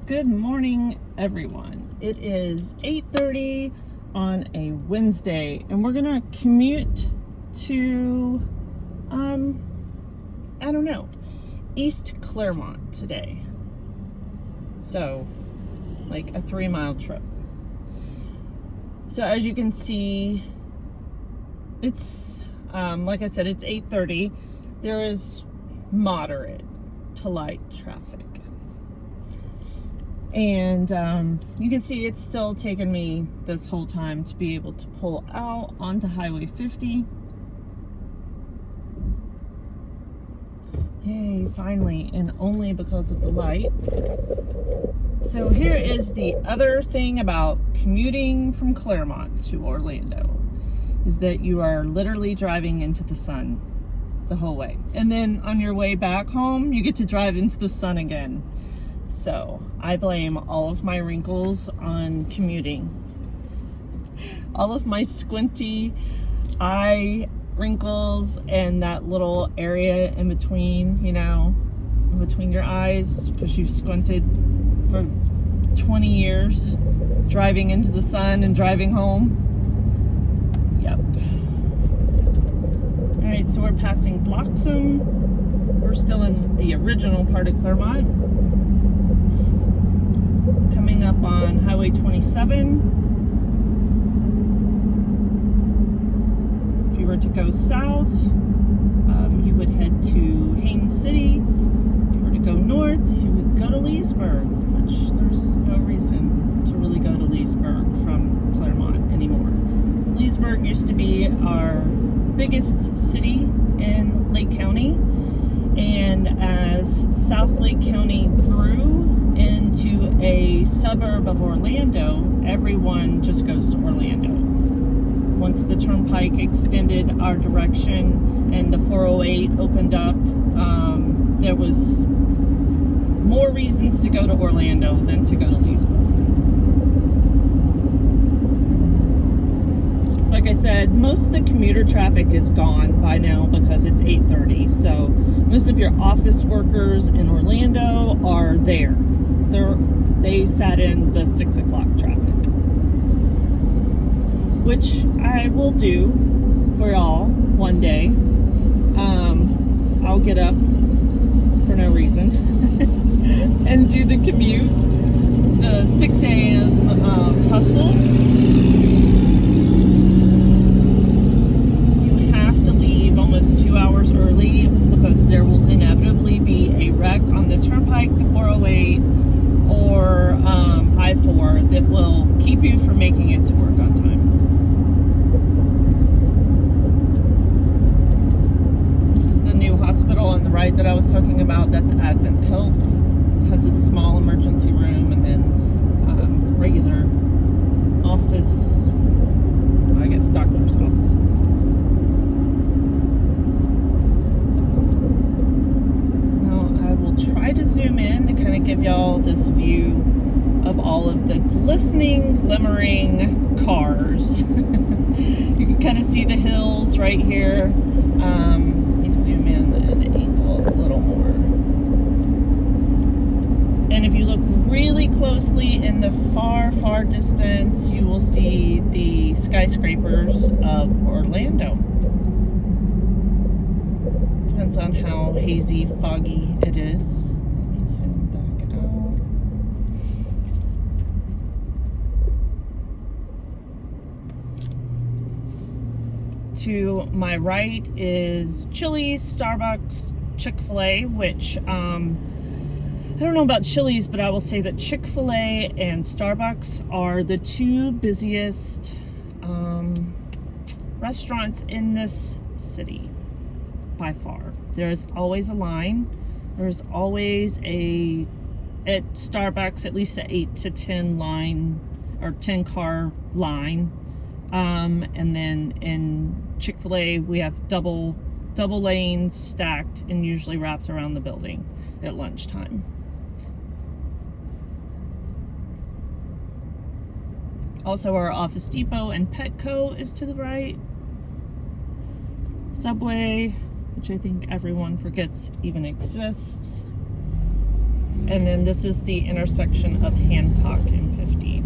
Good morning, everyone. It is 8:30 on a Wednesday, and we're gonna commute to, I don't know, East Clermont today. So, like a 3-mile trip. So as you can see, it's, like I said, it's 8:30. There is moderate to light traffic. And you can see it's still taken me this whole time to be able to pull out onto Highway 50. Yay, finally, and only because of the light. So here is the other thing about commuting from Clermont to Orlando, is that you are literally driving into the sun the whole way. And then on your way back home, you get to drive into the sun again. So I blame all of my wrinkles on commuting. All of my squinty eye wrinkles and that little area in between, you know, in between your eyes, because you've squinted for 20 years driving into the sun and driving home. Yep. All right, so we're passing Bloxham. We're still in the original part of Clermont. Coming up on Highway 27. If you were to go south, you would head to Haines City. If you were to go north, you would go to Leesburg, which there's no reason to really go to Leesburg from Clermont anymore. Leesburg used to be our biggest city in Lake County, and as South Lake County grew into a suburb of Orlando, everyone just goes to Orlando. Once the Turnpike extended our direction and the 408 opened up, there was more reasons to go to Orlando than to go to Leesburg. So like I said, most of the commuter traffic is gone by now because it's 8:30. So most of your office workers in Orlando are there. They sat in the 6 o'clock traffic, which I will do for y'all one day. I'll get up for no reason and do the commute, the 6 a.m. hustle. You have to leave almost 2 hours early because there will inevitably be a wreck on the Turnpike, the 408, or I-4 that will keep you from making it to work on time. This is the new hospital on the right that I was talking about. That's Advent Health. It has a small emergency room and then regular office, I guess doctor's offices. Try to zoom in to kind of give y'all this view of all of the glistening, glimmering cars. You can kind of see the hills right here. Let me zoom in and angle a little more. And if you look really closely in the far, far distance, you will see the skyscrapers of Orlando. Depends on how hazy, foggy it is. Let me zoom back out. To my right is Chili's, Starbucks, Chick-fil-A, which I don't know about Chili's, but I will say that Chick-fil-A and Starbucks are the two busiest restaurants in this city. By far. There's always a line. There's always at Starbucks, at least an 8 to 10 line or 10 car line. And then in Chick-fil-A, we have double lanes stacked and usually wrapped around the building at lunchtime. Also, our Office Depot and Petco is to the right. Subway, which I think everyone forgets even exists. And then this is the intersection of Hancock and 50.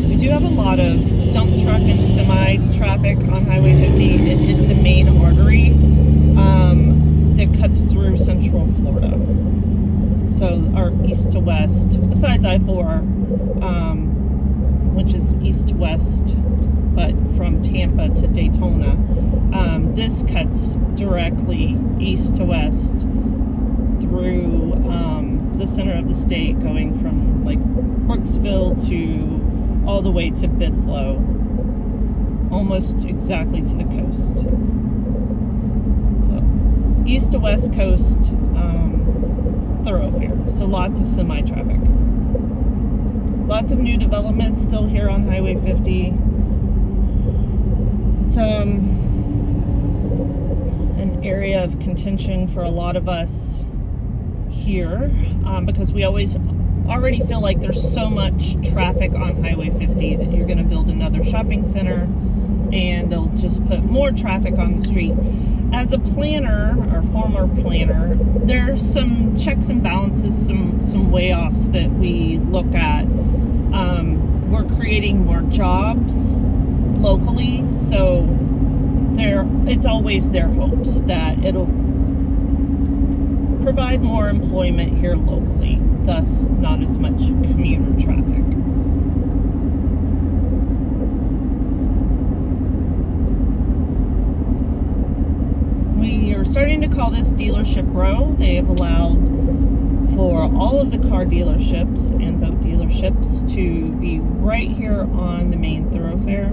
We do have a lot of dump truck and semi traffic on Highway 50. It is the main artery that cuts through Central Florida. So our east to west, besides I-4, which is east to west, but from Tampa to Daytona, this cuts directly east to west through the center of the state, going from like Brooksville to all the way to Bithlo, almost exactly to the coast. So east to west coast thoroughfare. So lots of semi-traffic. Lots of new development still here on Highway 50. It's an area of contention for a lot of us here because we already feel like there's so much traffic on Highway 50 that you're going to build another shopping center and they'll just put more traffic on the street. As a planner, or former planner, there's some checks and balances, some way-offs that we look at. We're creating more jobs locally, so it's always their hopes that it'll provide more employment here locally, thus not as much commuter traffic. We are starting to call this Dealership Row. They have allowed for all of the car dealerships and boat dealerships to be right here on the main thoroughfare,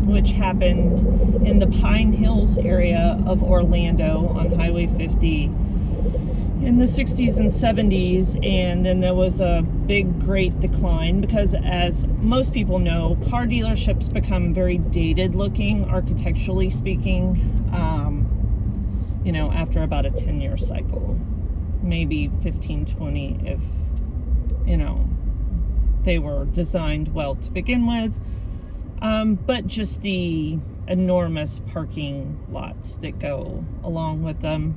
which happened in the Pine Hills area of Orlando on Highway 50 in the 60s and 70s, and then there was a big, great decline because, as most people know, car dealerships become very dated looking, architecturally speaking, after about a 10-year cycle, maybe 15, 20 if, they were designed well to begin with. But just the enormous parking lots that go along with them,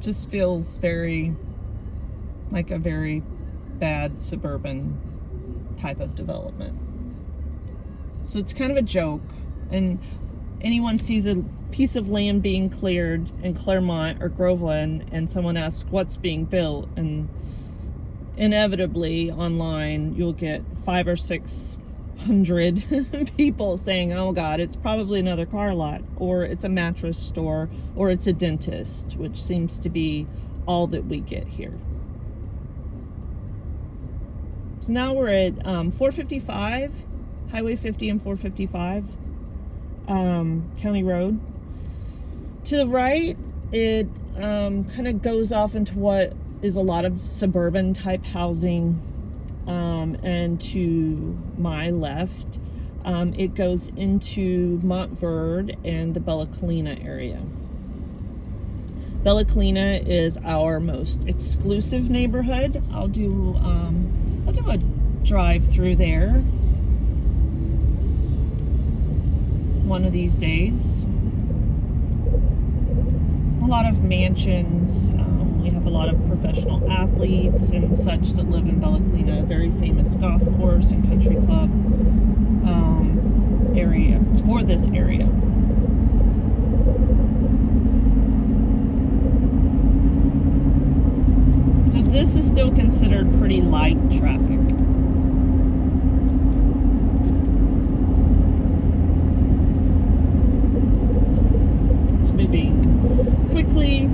just feels very like a very bad suburban type of development. So it's kind of a joke, and anyone sees a piece of land being cleared in Clermont or Groveland and someone asks what's being built, and inevitably online you'll get 500 or 600 people saying, oh God, it's probably another car lot, or it's a mattress store, or it's a dentist, which seems to be all that we get here. So now we're at 455, Highway 50 and 455, County Road. To the right, it kind of goes off into what is a lot of suburban type housing, and to my left, it goes into Montverde and the Bella Collina area. Bella Collina is our most exclusive neighborhood. I'll do a drive through there one of these days. A lot of mansions. We have a lot of professional athletes and such that live in Bella Collina, a very famous golf course and country club area for this area. So this is still considered pretty light traffic. It's moving quickly.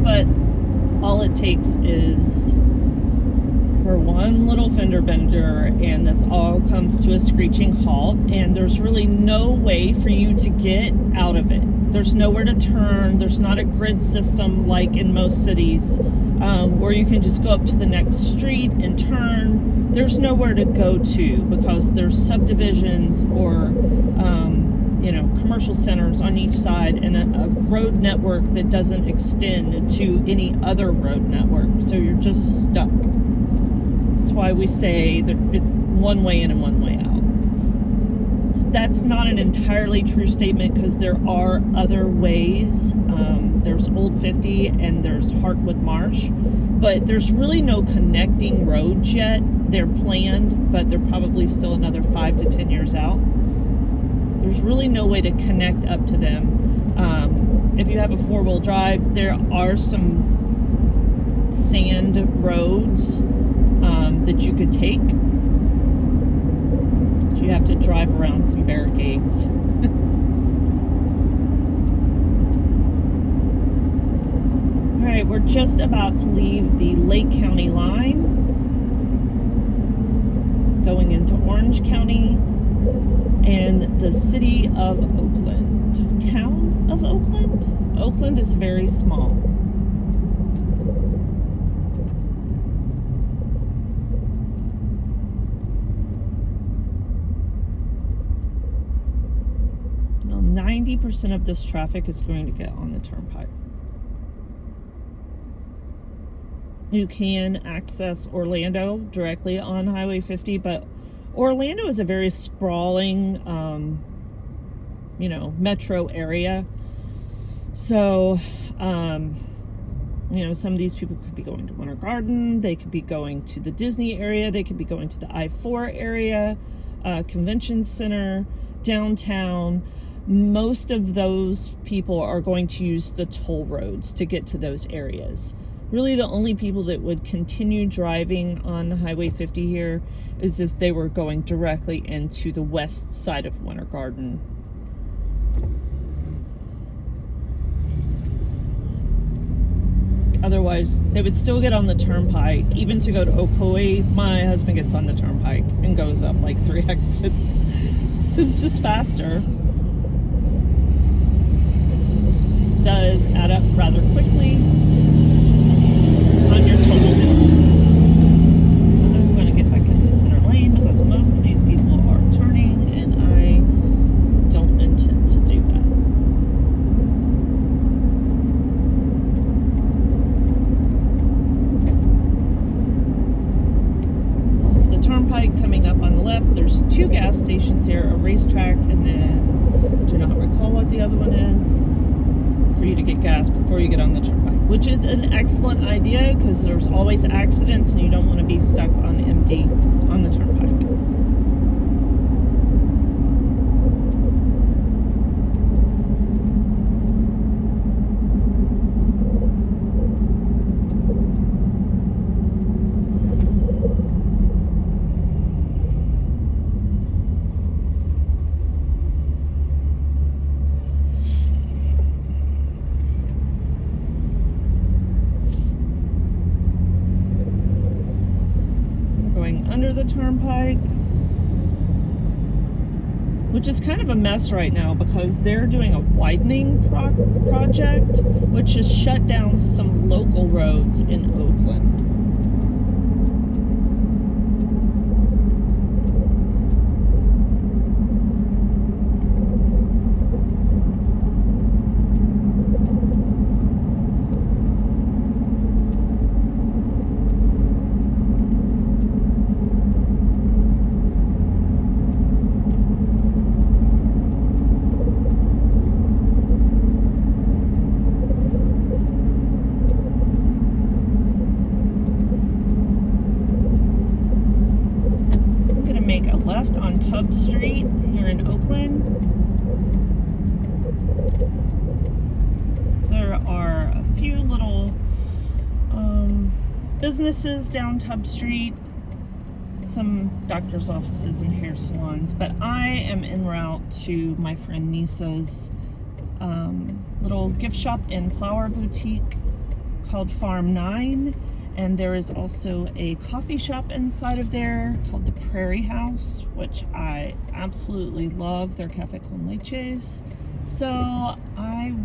But all it takes is for one little fender bender and this all comes to a screeching halt, and there's really no way for you to get out of it. There's nowhere to turn. There's not a grid system like in most cities where you can just go up to the next street and turn. There's nowhere to go to because there's subdivisions or commercial centers on each side, and a road network that doesn't extend to any other road network. So you're just stuck. That's why we say that it's one way in and one way out. That's not an entirely true statement, because there are other ways. There's Old 50 and there's Heartwood Marsh, but there's really no connecting roads yet. They're planned, but they're probably still another 5 to 10 years out. There's really no way to connect up to them. If you have a 4-wheel drive, there are some sand roads that you could take. You have to drive around some barricades. Alright, we're just about to leave the Lake County line, going into Orange County and the city of Oakland. Town of Oakland? Oakland is very small. Now, 90% of this traffic is going to get on the Turnpike. You can access Orlando directly on Highway 50, but Orlando is a very sprawling, metro area. So, some of these people could be going to Winter Garden, they could be going to the Disney area, they could be going to the I-4 area, Convention Center, downtown. Most of those people are going to use the toll roads to get to those areas. Really, the only people that would continue driving on Highway 50 here is if they were going directly into the west side of Winter Garden. Otherwise, they would still get on the Turnpike. Even to go to Ocoee, my husband gets on the Turnpike and goes up like 3 exits. It's just faster. Does add up rather quickly on your total bill. I'm going to get back in the center lane because most of these people are turning and I don't intend to do that. This is the Turnpike coming up on the left. There's 2 gas stations here, a racetrack, and then do not recall what the other one is, for you to get gas before you get on the Turnpike, which is an excellent idea because there's always accidents and you don't want to be stuck on empty on the Turnpike. Under the Turnpike, which is kind of a mess right now because they're doing a widening project, which has shut down some local roads in Oakland. Make a left on Tubb Street here in Oakland. There are a few little businesses down Tubb Street, some doctor's offices and hair salons, but I am en route to my friend Nisa's little gift shop and flower boutique called Farm 9. And there is also a coffee shop inside of there called the Prairie House, which I absolutely love their cafe con leches. So I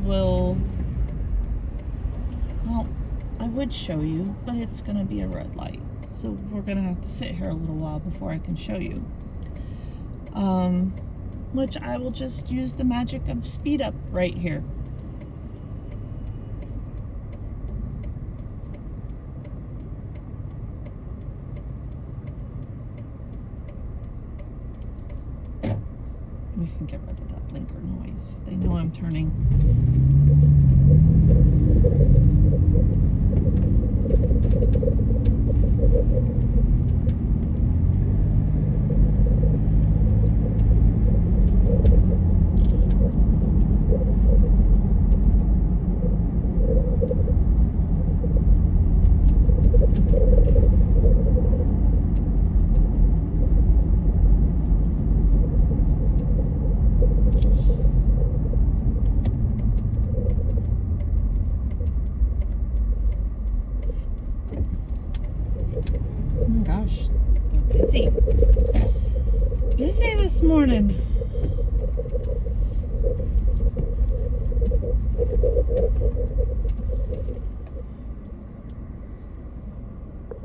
would show you, but it's going to be a red light. So we're going to have to sit here a little while before I can show you. which I will just use the magic of speed up right here. We can get rid of that blinker noise. They know I'm turning. Oh my gosh, they're busy. Busy this morning.